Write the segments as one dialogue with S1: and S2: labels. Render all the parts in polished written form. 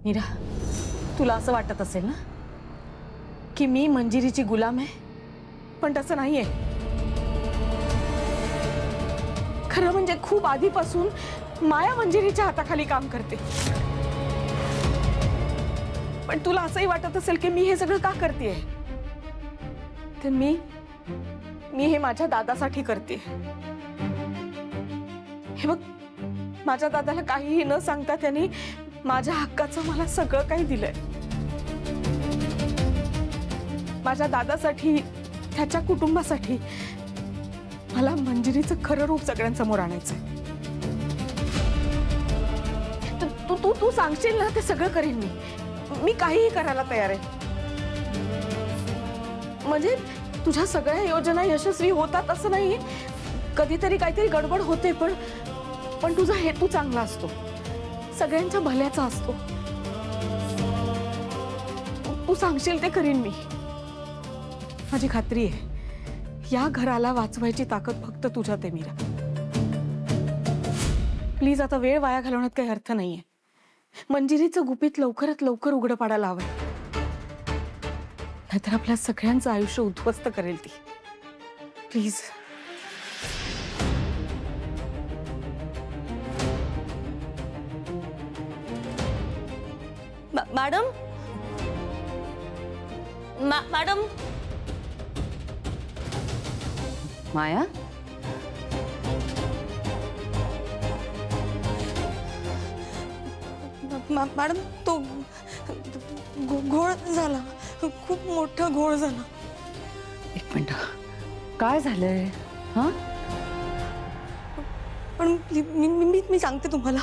S1: मीरा, तुला असं वाटत असेल ना की मी मंजिरीची गुलाम आहे, पण तसं नाहीये. खरं म्हणजे खूप आधीपासून माया मंजिरीच्या हाताखाली काम करते. पण तुला असंही वाटत असेल की मी हे सगळं का करतेय, तर मी हे माझ्या दादासाठी करते. हे बघ, माझ्या दादाला काहीही न सांगता त्यांनी माझ्या हक्काचं मला सगळं काही दिलंय. माझ्या दादासाठी, त्याच्या कुटुंबासाठी मला मंजिरीचं खरं रूप सगळ्यांसमोर आणायचंय. तू सांगशील ना ते सगळं करेन मी काहीही करायला तयार आहे. म्हणजे तुझ्या सगळ्या योजना यशस्वी होतात असं नाही, कधीतरी काहीतरी गडबड होते, पण तुझा हेतू चांगला असतो, सगळ्यांच्या भल्याचा असतो. तू सांगशील ते करीन मी. माझी खात्री आहे या घराला वाचवायची ताकद फक्त तुझ्यात आहे मीरा. प्लीज आता वेळ वाया घालवण्यात काही अर्थ नाहीये. मंजिरीचं गुपित लवकरात लवकर उघडं पाडायला हवंय, नाहीतर आपल्या सगळ्यांचं आयुष्य उद्ध्वस्त करेल ती. Please.
S2: Madam, madam.
S3: Maya,
S2: madam, तो घोळ झाला, खूप मोठा घोळ झाला.
S3: एक मिनिट, काय झालंय? हा,
S2: पण मी सांगते तुम्हाला,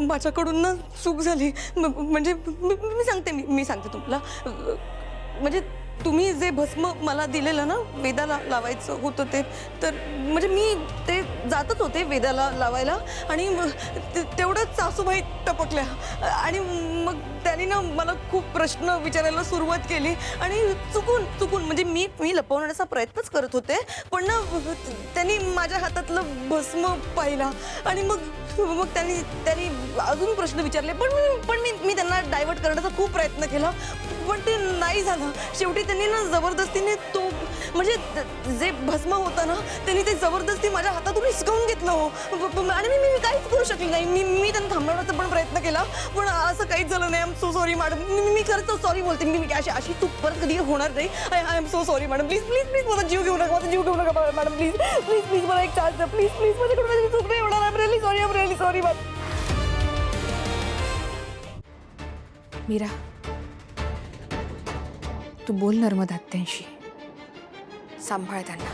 S2: माझ्याकडून ना चूक झाली. म्हणजे मी सांगते तुम्हाला. म्हणजे तुम्ही जे भस्म मला दिलेलं ना, वेदाला लावायचं होतं ते, तर म्हणजे मी ते जातच होते वेदाला लावायला, आणि तेवढंच सासूबाई टपकल्या, आणि मग त्यांनी ना मला खूप प्रश्न विचारायला सुरुवात केली, आणि चुकून म्हणजे मी लपवण्याचा प्रयत्नच करत होते, पण ना त्यांनी माझ्या हातातलं भस्म पाहिला, आणि मग त्यांनी अजून प्रश्न विचारले, पण मी त्यांना डायव्हर्ट करण्याचा खूप प्रयत्न केला, पण ते नाही झालं. शेवटी त्यांनी ना जबरदस्तीने तो, म्हणजे जे भस्म होतं ना, त्यांनी ते जबरदस्ती माझ्या हातातून हिसकावून घेतलं हो. आणि मी काहीच करू शकले नाही. मी त्यांना थांबवण्याचा पण प्रयत्न केला, पण असं काहीच झालं नाही. I am so sorry madam. मी खरंच सॉरी बोलते. मी अशी चूक परत कधी होणार नाही. I am so sorry madam. Please माझा जीव घेऊ नका मॅडम. प्लीज मला एक चान्स द्या. प्लीज माझ्याकडून माझी चूक नाही होणार. I am really sorry madam.
S4: Meera, तू बोल नर्मदा आत्यांशी, सांभाळ त्यांना.